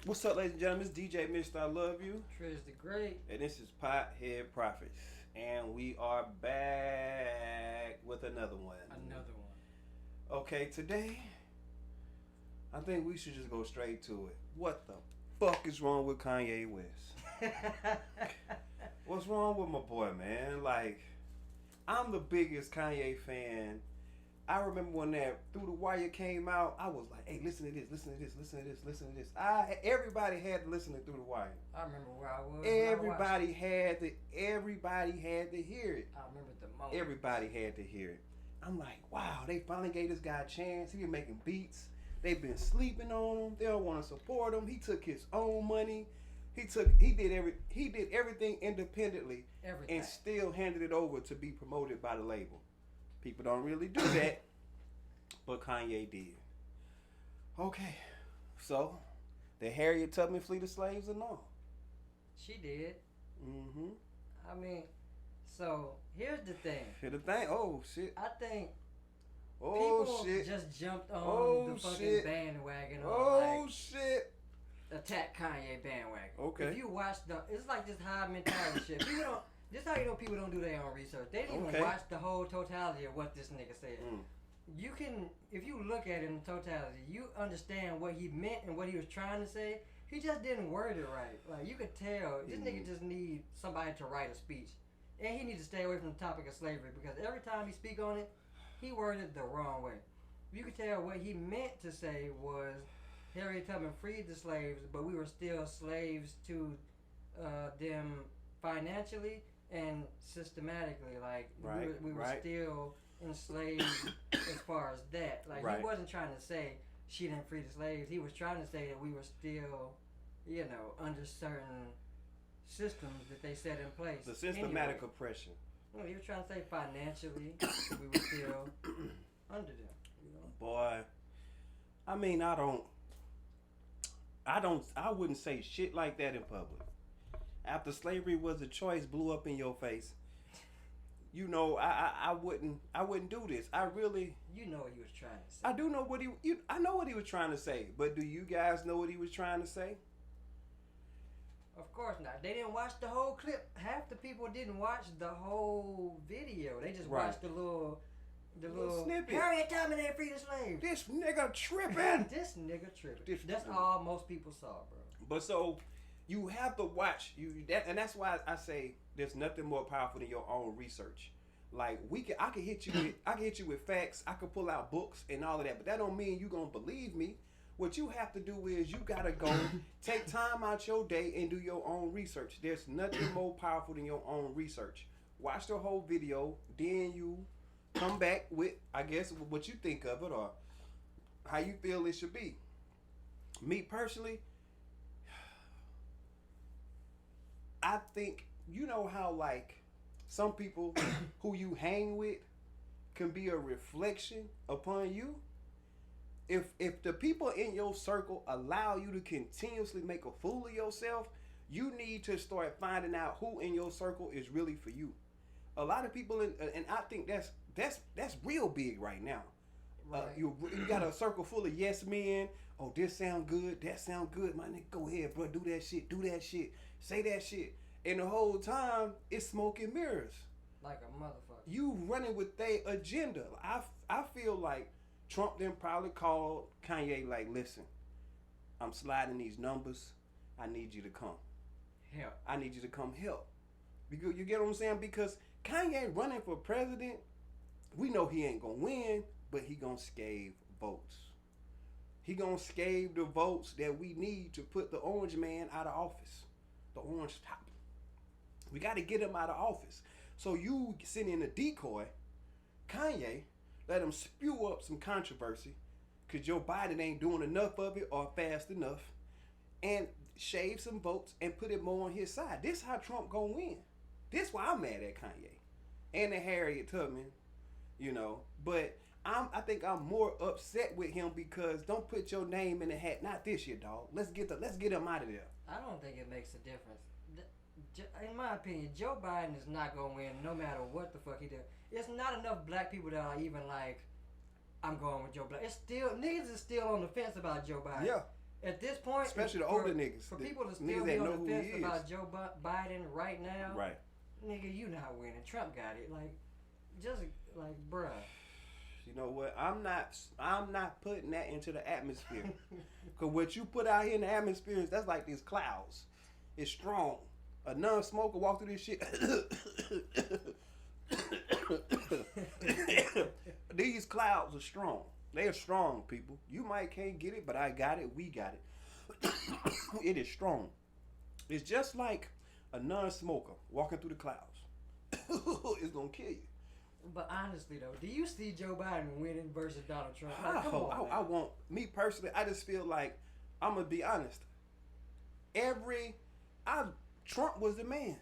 What's up, ladies and gentlemen? It's DJ Mr. I Love You. Triz the Great. And this is Pothead Prophets. And we are back with another one. Okay, today, I think we should just go straight to it. What the fuck is wrong with Kanye West? What's wrong with my boy, man? Like, I'm the biggest Kanye fan. I remember when that Through the Wire came out, I was like, hey, listen to this, listen to this, listen to this, listen to this. Everybody had to listen to Through the Wire. I remember where I was. Everybody had to hear it. I remember the moment. Everybody had to hear it. I'm like, wow, they finally gave this guy a chance. He been making beats. They've been sleeping on him. They don't want to support him. He took his own money. He did everything independently. Everything. And still handed it over to be promoted by the label. People don't really do that, but Kanye did. Okay, so the Harriet Tubman fleet of slaves or no? She did. Mm-hmm. I mean, so here's the thing. Oh shit. I think people just jumped on the fucking bandwagon. Shit. Attack Kanye bandwagon. Okay. If you watch it's like this high mentality shit. People don't. This how you know people don't do their own research. They didn't even watch the whole totality of what this nigga said. You can, if you look at it in totality, you understand what he meant and what he was trying to say. He just didn't word it right. Like, you could tell, this nigga just need somebody to write a speech. And he needs to stay away from the topic of slavery because every time he speak on it, he worded the wrong way. You could tell what he meant to say was Harriet Tubman freed the slaves, but we were still slaves to them financially and systematically. Like, we were still enslaved as far as that. Like, he wasn't trying to say she didn't free the slaves. He was trying to say that we were still, under certain systems that they set in place. The systematic oppression. He was trying to say financially we were still under them. Boy, I mean, I wouldn't say shit like that in public. After slavery was a choice, blew up in your face. I wouldn't do this. I really. You know what he was trying to say. I do know I know what he was trying to say. But do you guys know what he was trying to say? Of course not. They didn't watch the whole clip. Half the people didn't watch the whole video. They just watched the little snippet. Harriet Tubman ain't free the slaves. This nigga tripping. That's all most people saw, bro. But so you have to watch and that's why I say there's nothing more powerful than your own research. Like I can hit you with facts. I can pull out books and all of that, but that don't mean you gonna believe me. What you have to do is you gotta go take time out your day and do your own research. There's nothing more powerful than your own research. Watch the whole video, then you come back with, I guess, what you think of it or how you feel it should be. Me personally, I think, you know how like some people who you hang with can be a reflection upon you? If the people in your circle allow you to continuously make a fool of yourself, you need to start finding out who in your circle is really for you. A lot of people, and I think that's real big right now. Right. You got a circle full of yes men. Oh, this sound good, that sound good. My nigga, go ahead, bro. Do that shit. Say that shit. And the whole time, it's smoke and mirrors. Like a motherfucker. You running with their agenda. I feel like Trump then probably called Kanye like, listen, I'm sliding these numbers. I need you to come. Help. I need you to come help. You get what I'm saying? Because Kanye running for president, we know he ain't gonna win, but he gonna scave votes. He gonna scave the votes that we need to put the orange man out of office. The orange top. We got to get him out of office. So you send in a decoy, Kanye, let him spew up some controversy because Joe Biden ain't doing enough of it or fast enough, and shave some votes and put it more on his side. This how Trump gonna win. This why I'm mad at Kanye and the Harriet Tubman, But I think I'm more upset with him because don't put your name in the hat. Not this year, dog. Let's get him out of there. I don't think it makes a difference. In my opinion, Joe Biden is not gonna win no matter what the fuck he does. It's not enough black people that are even like, I'm going with Joe Biden. It's still niggas is still on the fence about Joe Biden. Yeah. At this point, especially the older niggas, for people to still niggas be that on know the who fence he is. about Joe Biden right now, Right. Nigga, you not winning. Trump got it. Like, just like, bruh. You know what? I'm not putting that into the atmosphere. Cause what you put out here in the atmosphere, that's like these clouds. It's strong. A non-smoker walk through this shit. These clouds are strong. They are strong, people. You might can't get it, but I got it. We got it. It is strong. It's just like a non-smoker walking through the clouds. It's gonna kill you. But honestly, though, do you see Joe Biden winning versus Donald Trump? Like, I want, me personally, I just feel like, I'm gonna be honest. Trump was the man.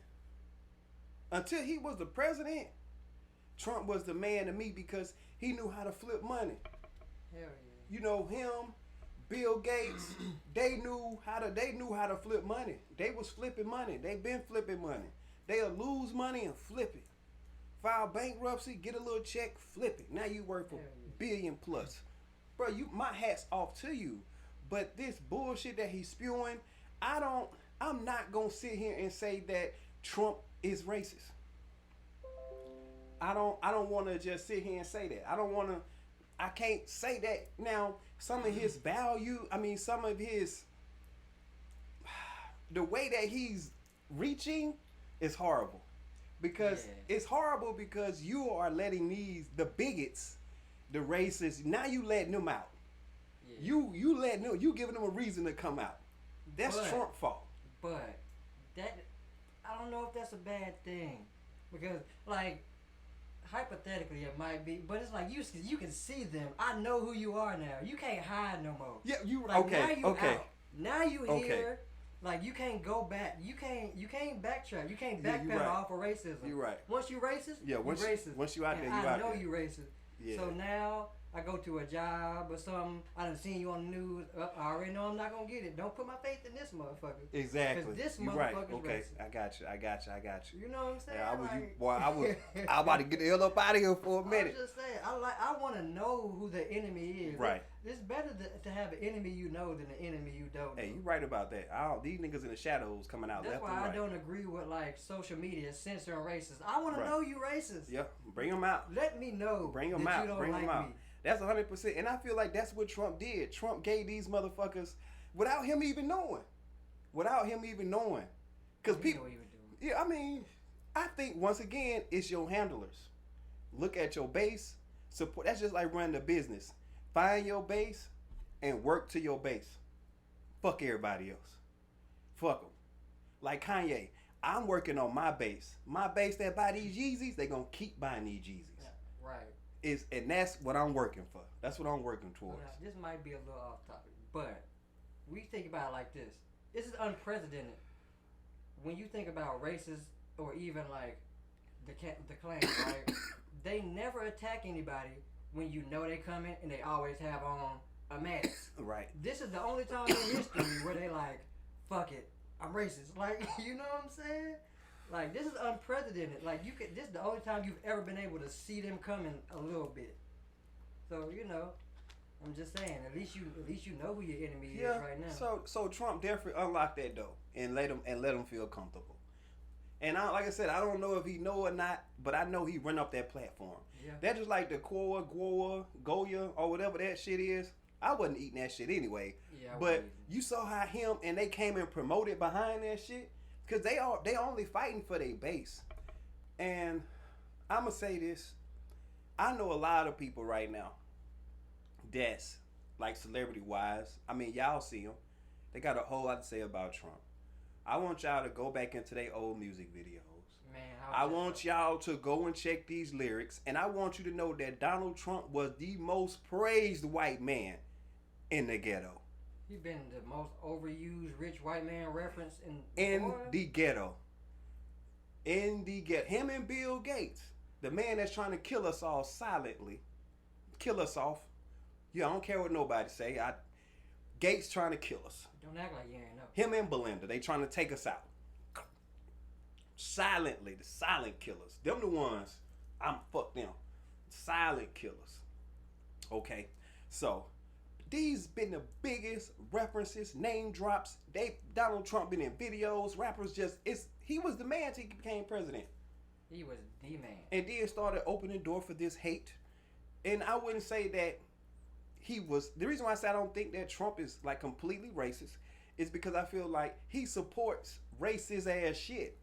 Until he was the president, Trump was the man to me because he knew how to flip money. Hell yeah. You know him, Bill Gates. They knew how to flip money. They was flipping money. They been flipping money. They'll lose money and flip it. File bankruptcy, get a little check, flip it. Now you work for billion plus. Bro, my hat's off to you. But this bullshit that he's spewing, I'm not gonna sit here and say that Trump is racist. I don't wanna just sit here and say that. I can't say that. Now, some of his the way that he's reaching is horrible. Because it's horrible because you are letting the bigots, the racists, now you letting them out. Yeah. You giving them a reason to come out. That's Trump's fault. But I don't know if that's a bad thing. Because, like, hypothetically it might be, but it's like you can see them. I know who you are now. You can't hide no more. Yeah, you like, okay. Now you okay. out. Now you here. Like, you can't go back. You can't backtrack. You can't backpedal off of racism. You're right. Once you racist, once you racist. Once you out there, you out there. I know you racist. Yeah. So now I go to a job or something. I done seen you on the news. I already know I'm not gonna get it. Don't put my faith in this motherfucker. Exactly. Because this motherfucker's right. Okay. racist. I got you. You know what I'm saying? Yeah, I about to get the hell up out of here for a minute. I'm just saying. I want to know who the enemy is. Right. It's better to have an enemy you know than an enemy you don't know. Hey, you right about that. These niggas in the shadows coming out That's left why and right. I don't agree with, like, social media censoring racists. I want to know you racist. Yeah, bring them out. Let me know. Bring them that out. You don't bring like them out. Me. That's 100%. And I feel like that's what Trump did. Trump gave these motherfuckers without him even knowing. Because people. Yeah, I mean, I think once again, it's your handlers. Look at your base. Support. That's just like running a business. Find your base and work to your base. Fuck everybody else. Fuck them. Like Kanye, I'm working on my base. My base that buy these Yeezys, they gonna keep buying these Yeezys. Yeah, right. And that's what I'm working for. That's what I'm working towards. This might be a little off topic, but we think about it like this. This is unprecedented. When you think about racists or even like the Klan, right? They never attack anybody when you know they coming and they always have on a mask. Right. This is the only time in history where they like, fuck it, I'm racist. Like, you know what I'm saying? Like, this is unprecedented. Like, this is the only time you've ever been able to see them coming a little bit. So, you know, I'm just saying, at least you know who your enemy is right now. So Trump definitely unlocked that door and let him feel comfortable. And like I said, I don't know if he know or not, but I know he run up that platform. Yeah. That's just like the Goya, or whatever that shit is. I wasn't eating that shit anyway. Yeah, but you saw how him and they came and promoted behind that shit. Because they only fighting for their base. And I'm going to say this. I know a lot of people right now that's like celebrity-wise. I mean, y'all see them. They got a whole lot to say about Trump. I want y'all to go back into their old music videos. Man, I want y'all to go and check these lyrics. And I want you to know that Donald Trump was the most praised white man in the ghetto. He's been the most overused rich white man reference in the ghetto. In the ghetto. Him and Bill Gates, the man that's trying to kill us all silently. Kill us off. Yeah, I don't care what nobody say. Gates trying to kill us. Don't act like you ain't know. Him and Belinda, they trying to take us out. Silently, the silent killers. Them the ones, fuck them. Silent killers. Okay, so These been the biggest references, name drops. Donald Trump been in videos. Rappers he was the man till he became president. He was the man. And then started opening the door for this hate. And I wouldn't say that he was. The reason why I say I don't think that Trump is like completely racist is because I feel like he supports racist ass shit.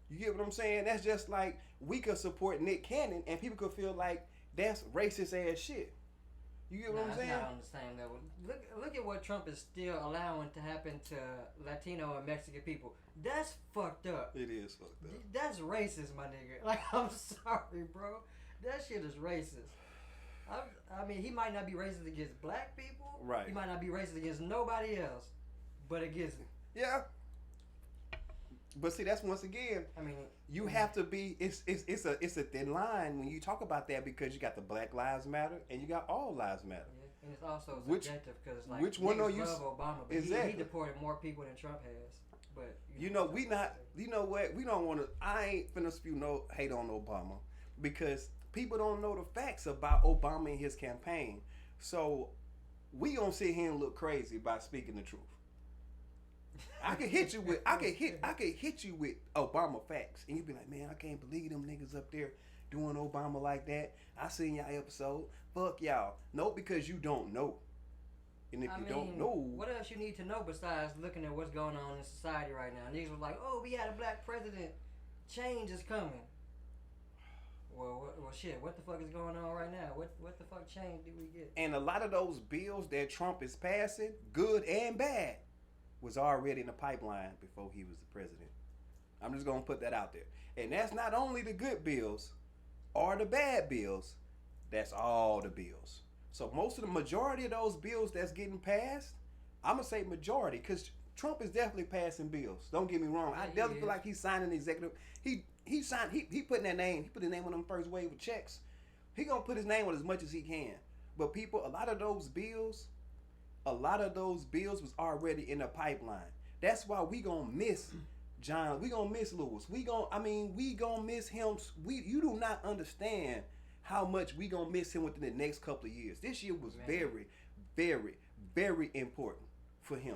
You get what I'm saying? That's just like we could support Nick Cannon and people could feel like that's racist ass shit. You get what I'm saying? Not on the same level. Look at what Trump is still allowing to happen to Latino and Mexican people. That's fucked up. It is fucked up. That's racist, my nigga. Like, I'm sorry, bro. That shit is racist. I mean, he might not be racist against black people. Right. He might not be racist against nobody else, but against him. Yeah. But see, that's once again. I mean, you have to be. It's a thin line when you talk about that because you got the Black Lives Matter and you got All Lives Matter. Yeah. And it's also subjective because like which one are you? Love Obama, but exactly. he deported more people than Trump has. But we not. You know what? We don't want to. I ain't finna spew no hate on Obama because people don't know the facts about Obama and his campaign. So we gonna sit here and look crazy by speaking the truth. I could hit you with Obama facts, and you'd be like, man, I can't believe them niggas up there doing Obama like that. I seen y'all episode. Fuck y'all. No, because you don't know. And if you don't know, what else you need to know besides looking at what's going on in society right now? Niggas was like, oh, we had a black president. Change is coming. Well, shit. What the fuck is going on right now? What the fuck change did we get? And a lot of those bills that Trump is passing, good and bad, was already in the pipeline before he was the president. I'm just gonna put that out there. And that's not only the good bills or the bad bills. That's all the bills. So most of the majority of those bills that's getting passed, I'm gonna say majority, because Trump is definitely passing bills. Don't get me wrong. I definitely feel like he's signing executive. He signed. He put his name on them first wave of checks. He gonna put his name on as much as he can. But people, a lot of those bills was already in the pipeline. That's why we gonna miss John. We gonna miss Lewis. We gonna miss him. You do not understand how much we gonna miss him within the next couple of years. This year was very, very, very important for him.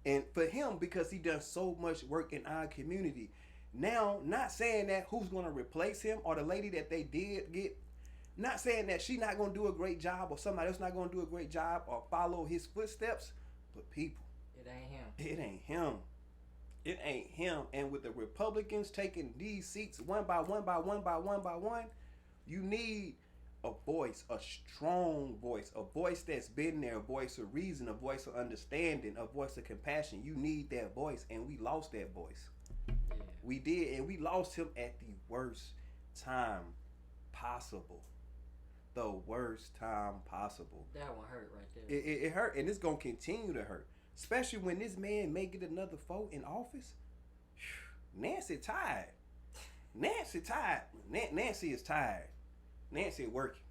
And for him, because he done so much work in our community. Now, not saying that who's gonna replace him or the lady that they did get, not saying that she not gonna do a great job or somebody else not gonna do a great job or follow his footsteps, but people. It ain't him. It ain't him. It ain't him. And with the Republicans taking these seats one by one, you need a voice, a strong voice, a voice that's been there, a voice of reason, a voice of understanding, a voice of compassion. You need that voice, and we lost that voice. Yeah. We did, and we lost him at the worst time possible. The worst time possible. That one hurt right there. It hurt, and it's going to continue to hurt. Especially when this man may get another vote in office. Nancy tired. Nancy is tired. Nancy working.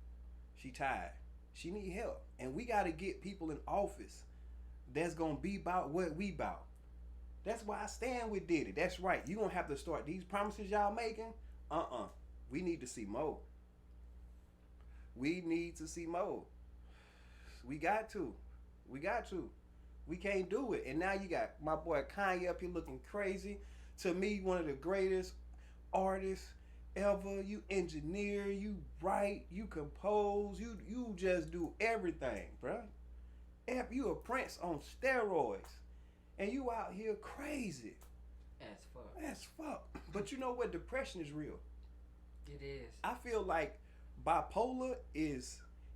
She tired. She need help. And we got to get people in office that's going to be about what we about. That's why I stand with Diddy. That's right. You're going to have to start these promises y'all making. We need to see more. We need to see more. We got to. We can't do it. And now you got my boy Kanye up here looking crazy. To me, one of the greatest artists ever. You engineer, you write, you compose, you just do everything, bro. You a prince on steroids. And you out here crazy. As fuck. But you know what? Depression is real. It is. I feel like bipolar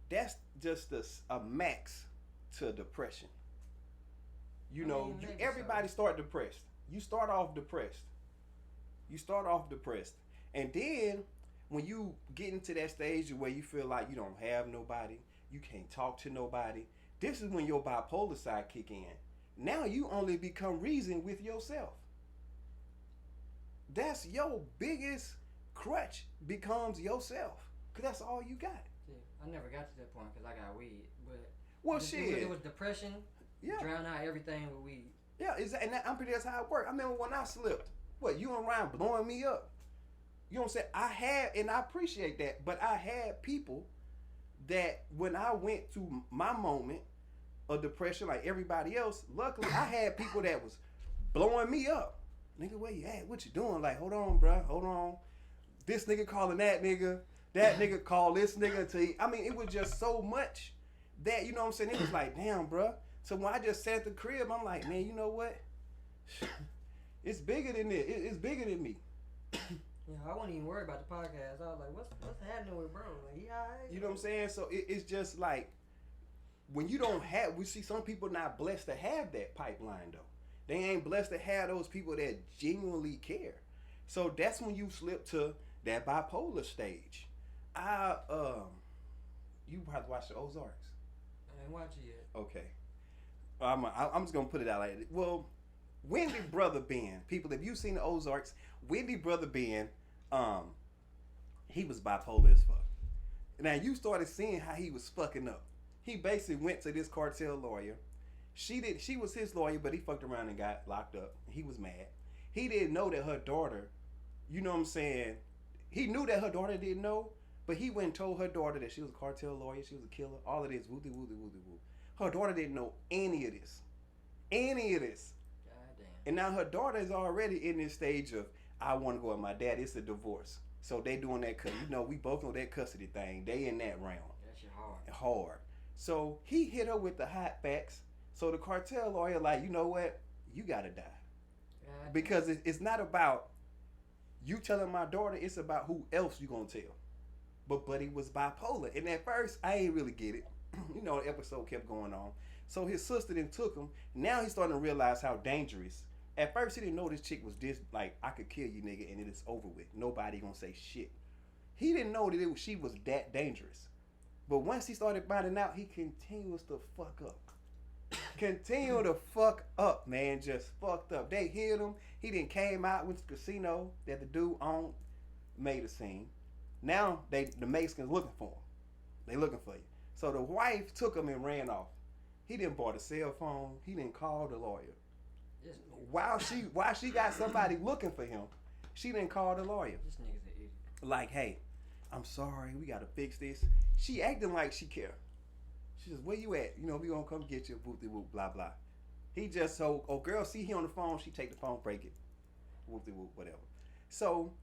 that's just a max to depression. Everybody start depressed. You start off depressed. And then when you get into that stage where you feel like you don't have nobody, you can't talk to nobody, this is when your bipolar side kick in. Now you only become reason with yourself. That's your biggest crutch, becomes yourself. Because that's all you got. Yeah, I never got to that point because I got weed. But shit. It was depression. Yeah. Drown out everything with weed. Yeah, and I'm pretty that's how it worked. I remember when I slipped. You around blowing me up. You know what I'm saying? I had, and I appreciate that, but I had people that when I went through my moment, of depression like everybody else. Luckily, I had people that was blowing me up. Nigga, where you at? What you doing? Like, hold on, bro. Hold on. This nigga calling that nigga. That nigga call this nigga to. I mean, it was just so much that, you know what I'm saying? It was like, damn, bro. So when I just sat at the crib, I'm like, man, you know what? It's bigger than this. It's bigger than me. Yeah, I wasn't even worried about the podcast. I was like, what's happening with bro? Like, he alright? You know what I'm saying? So it's just like, when you don't have, we see some people not blessed to have that pipeline though. They ain't blessed to have those people that genuinely care. So that's when you slip to that bipolar stage. You probably watch the Ozarks. I ain't watch it yet. Okay. I'm just gonna put it out like that. Well, Wendy brother Ben, people, if you've seen the Ozarks, Wendy brother Ben, he was bipolar as fuck. Now you started seeing how he was fucking up. He basically went to this cartel lawyer. She was his lawyer, but he fucked around and got locked up. He was mad. He didn't know that her daughter, you know what I'm saying? He knew that her daughter didn't know, but he went and told her daughter that she was a cartel lawyer, she was a killer, all of this, wooty. Her daughter didn't know any of this. Any of this. Goddamn. And now her daughter is already in this stage of, I want to go with my dad. It's a divorce. So they doing that, you know, we both know that custody thing. They in that realm. That shit hard. Hard. So he hit her with the hot facts. So the cartel lawyer like, you know what? You got to die. Goddamn. Because it's not about you telling my daughter. It's about who else you going to tell. But Buddy was bipolar. And at first, I ain't really get it. You know, the episode kept going on. So his sister then took him. Now he's starting to realize how dangerous. At first, he didn't know this chick was this, like, I could kill you, nigga, and it is over with. Nobody gonna say shit. He didn't know that she was that dangerous. But once he started finding out, he continues to fuck up. Continue to fuck up, man. Just fucked up. They hit him. He then came out, went to the casino that the dude owned, made a scene. Now, the Mexicans looking for him. They looking for you. So the wife took him and ran off. He didn't bought a cell phone. He didn't call the lawyer. While she got somebody looking for him, she didn't call the lawyer. This nigga's an idiot. Like, hey, I'm sorry, we gotta fix this. She acting like she care. She says, where you at? You know, we gonna come get you, whoop de whoop, blah blah. He just so, girl, see he on the phone, she take the phone, break it, whoop de whoop, whatever. So,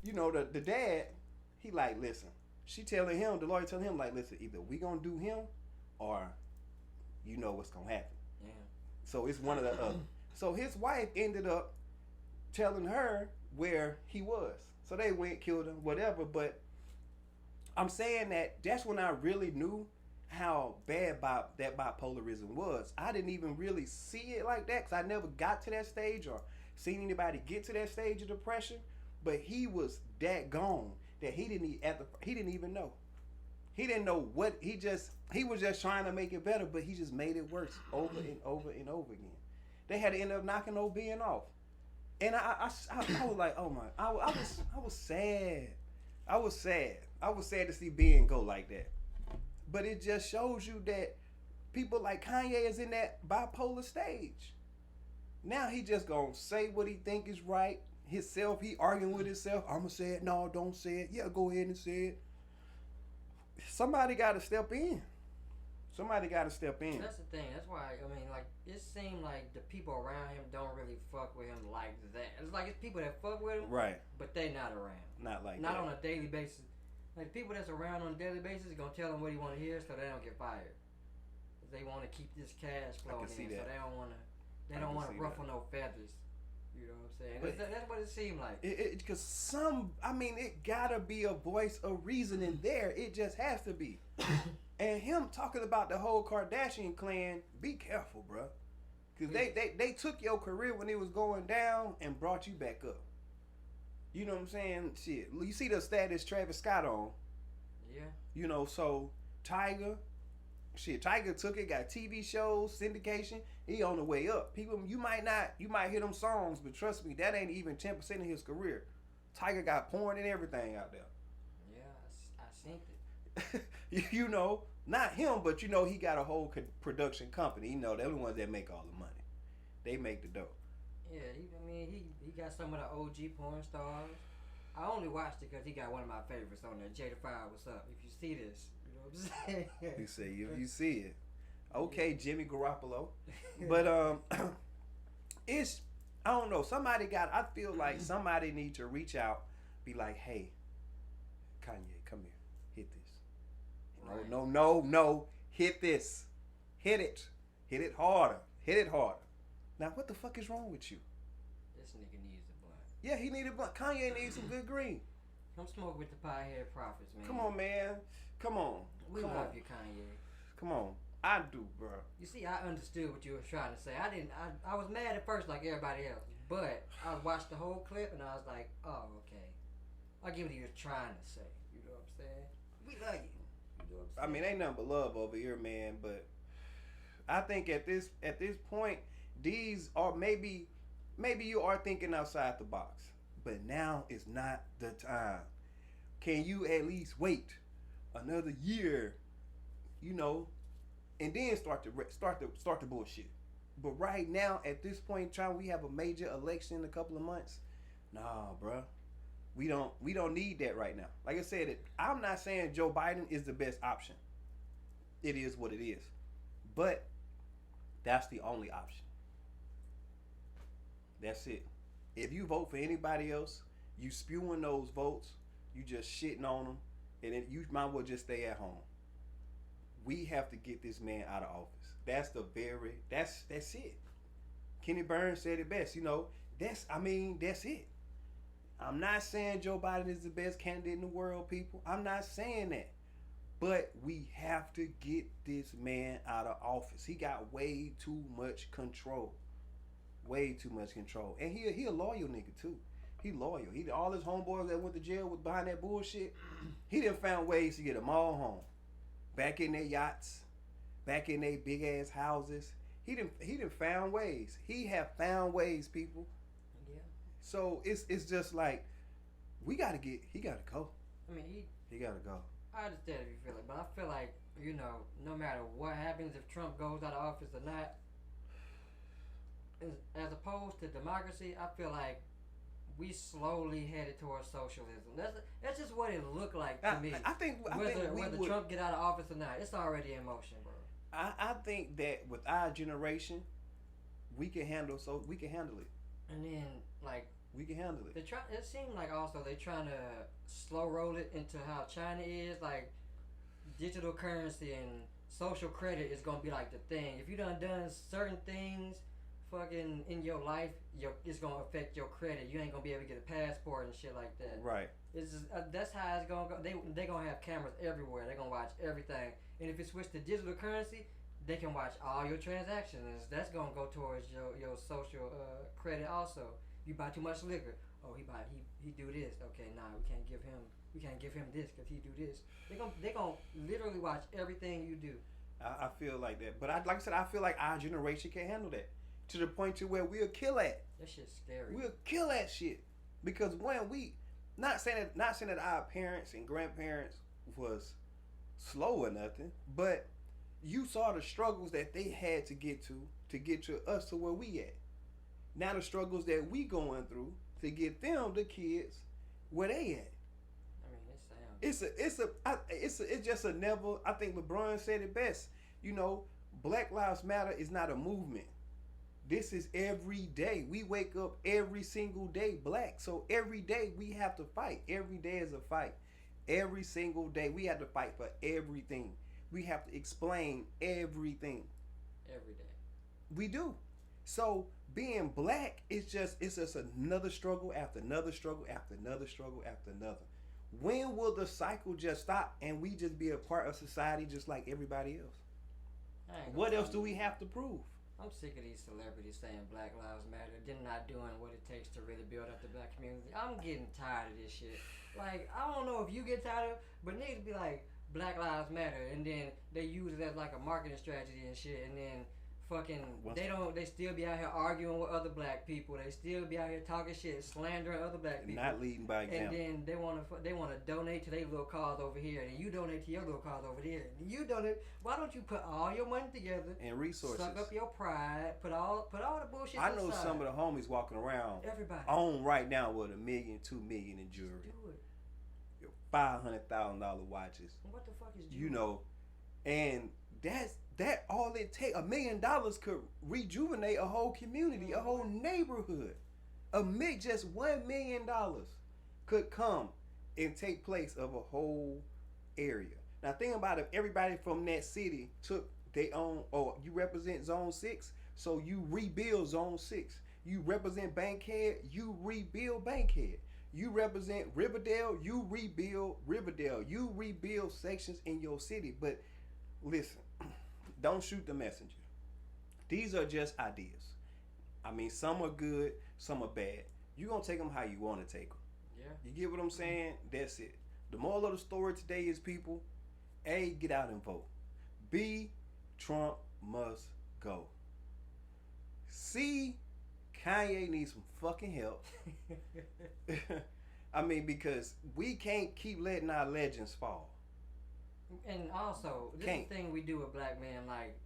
you know, the dad, he like, listen. She telling him, the lawyer telling him like, listen, either we gonna do him, or you know what's gonna happen. Yeah. So it's one of the other. So his wife ended up telling her where he was. So they went, killed him, whatever. But I'm saying that's when I really knew how bad that bipolarism was. I didn't even really see it like that because I never got to that stage or seen anybody get to that stage of depression. But he was that gone that he didn't even know. He didn't know what he was just trying to make it better, but he just made it worse over and over and over again. They had to end up knocking old Ben off. And I was like, oh my, I was sad. I was sad to see Ben go like that. But it just shows you that people like Kanye is in that bipolar stage. Now he just gonna say what he think is right. Himself, he arguing with himself. I'ma say it. No, don't say it. Yeah, go ahead and say it. Somebody gotta step in. That's the thing. That's why, I mean, like, it seemed like the people around him don't really fuck with him like that. It's like it's people that fuck with him, right? But they not around. Not like not that. on a daily basis. Like, people that's around on a daily basis are gonna tell him what he want to hear, so they don't get fired. They want to keep this cash flowing in, so they don't want to ruffle no feathers. You know what I'm saying? But that's what it seemed like. Because it gotta be a voice of reason in there. It just has to be. And him talking about the whole Kardashian clan, be careful, bro. Because they took your career when it was going down and brought you back up. You know what I'm saying? Shit. You see the status Travis Scott on. Yeah. You know, so Tiger took it, got TV shows, syndication. He on the way up. People, you might hear them songs, but trust me, that ain't even 10% of his career. Tiger got porn and everything out there. Yeah, I seen it. You know, not him, but you know, he got a whole production company. You know, they're the ones that make all the money. They make the dough. Yeah, he got some of the OG porn stars. I only watched it because he got one of my favorites on there, Jada Fire. What's up? If you see this, you know what I'm saying? You say if you see it. Okay, Jimmy Garoppolo. But it's I don't know. I feel like somebody need to reach out, be like, hey, Kanye, come here, hit this. Right. No, hit this, hit it harder, hit it harder. Now, what the fuck is wrong with you? This nigga needs a blunt. Yeah, he needed blunt. Kanye needs some good green. Come smoke with the piehead prophets, man. Come on, man. Come on. We love you, Kanye. Come on. I do, bro. You see, I understood what you were trying to say. I was mad at first like everybody else. But I watched the whole clip and I was like, oh, okay. I get what he was trying to say. You know what I'm saying? We love you. You know what I'm saying? I mean, ain't nothing but love over here, man. But I think at this point, these are maybe you are thinking outside the box. But now is not the time. Can you at least wait another year, you know, and then start the bullshit? But right now, at this point in time, we have a major election in a couple of months. Nah, bruh. We don't need that right now. Like I said, I'm not saying Joe Biden is the best option. It is what it is. But that's the only option. That's it. If you vote for anybody else, you spewing those votes, you just shitting on them, and then you might well just stay at home. We have to get this man out of office. That's it. Kenny Burns said it best. You know, that's it. I'm not saying Joe Biden is the best candidate in the world, people. I'm not saying that. But we have to get this man out of office. He got way too much control. Way too much control. And he a loyal nigga too. He loyal. All his homeboys that went to jail was behind that bullshit. He done found ways to get them all home. Back in their yachts. Back in their big ass houses. He done found ways. He have found ways, people. Yeah. So it's just like he gotta go. I mean, he gotta go. I understand if you feel it, but I feel like, you know, no matter what happens, if Trump goes out of office or not, as opposed to democracy, I feel like we slowly headed towards socialism. That's just what it looked like to me. I think whether Trump get out of office or not, it's already in motion, bro. I think that with our generation, we can handle it. And then like we can handle it. It seemed like also they trying to slow roll it into how China is, like digital currency and social credit is gonna be like the thing. If you done certain things fucking in your life, it's gonna affect your credit. You ain't gonna be able to get a passport and shit like that. Right. It's just, that's how it's gonna go. They gonna have cameras everywhere. They gonna watch everything. And if it switch to digital currency, they can watch all your transactions. That's gonna go towards your social credit also. You buy too much liquor. Oh, he do this. Okay, nah, we can't give him this because he do this. They gonna literally watch everything you do. I feel like that, but like I said, I feel like our generation can handle that to the point to where we'll kill that. That shit's scary. We'll kill that shit because when we not saying that our parents and grandparents was slow or nothing, but you saw the struggles that they had to get to us to where we at. Now the struggles that we going through to get them, the kids, where they at. I mean, it's just a never. I think LeBron said it best. You know, Black Lives Matter is not a movement. This is every day. We wake up every single day black. So every day we have to fight. Every day is a fight. Every single day we have to fight for everything. We have to explain everything. Every day. We do. So being black it's just another struggle after another struggle after another struggle after another. When will the cycle just stop and we just be a part of society just like everybody else? What else do we have to prove? I'm sick of these celebrities saying Black Lives Matter, then not doing what it takes to really build up the black community. I'm getting tired of this shit. Like, I don't know if you get tired of it, but niggas be like, Black Lives Matter, and then they use it as like a marketing strategy and shit, and then fucking they still be out here arguing with other black people. They still be out here talking shit, slandering other black people. Not leading by example. And then they wanna donate to their little cause over here, and you donate to your little cause over there. And you donate. Why don't you put all your money together and resources? Suck up your pride. Put all the bullshit. I know aside. some of the homies walking around. Everybody on right now with $1 million, $2 million in jewelry. Just do it. $500,000 watches. What the fuck is jewelry? You know, and That all it take $1 million could rejuvenate a whole community, a whole neighborhood. Just $1 million could come and take place of a whole area. Now think about if everybody from that city took their own, or you represent Zone 6, so you rebuild Zone 6. You represent Bankhead, you rebuild Bankhead. You represent Riverdale, you rebuild Riverdale. You rebuild sections in your city. But listen, don't shoot the messenger. These are just ideas. I mean, some are good, some are bad. You're going to take them how you want to take them. Yeah. You get what I'm saying? That's it. The moral of the story today is, people, A, get out and vote. B, Trump must go. C, Kanye needs some fucking help. I mean, because we can't keep letting our legends fall. And also, this is the thing we do with black men, like,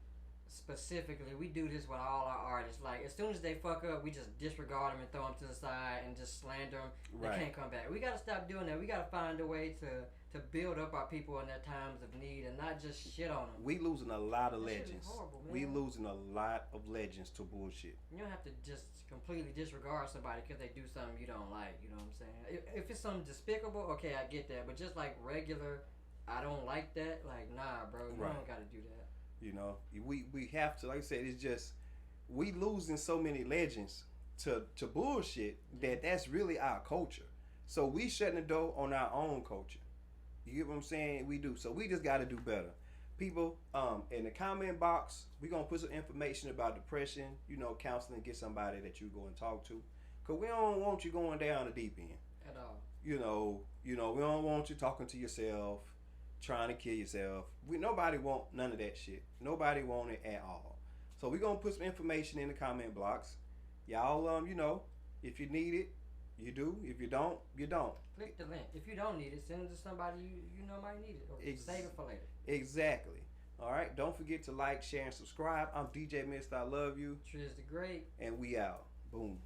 specifically, we do this with all our artists. Like, as soon as they fuck up, we just disregard them and throw them to the side and just slander them. They can't come back. We gotta stop doing that. We gotta find a way to build up our people in their times of need and not just shit on them. We losing a lot of that legends. Horrible, man. We losing a lot of legends to bullshit. You don't have to just completely disregard somebody because they do something you don't like. You know what I'm saying? If it's something despicable, okay, I get that. But just like regular, I don't like that. Like, nah, bro, you don't gotta do that. You know, we have to, like I said, it's just, we losing so many legends to bullshit that's really our culture. So we shutting the door on our own culture. You get what I'm saying? We do. So we just got to do better. People, in the comment box, we're going to put some information about depression, counseling, get somebody that you go and talk to. Because we don't want you going down the deep end. At all. We don't want you talking to yourself, trying to kill yourself. Nobody want none of that shit. Nobody want it at all. So we're going to put some information in the comment box. Y'all, if you need it, you do. If you don't, you don't. Click the link. If you don't need it, send it to somebody you know might need it. Or save it for later. Exactly. All right. Don't forget to like, share, and subscribe. I'm DJ Mist. I love you. Triz the Great. And we out. Boom.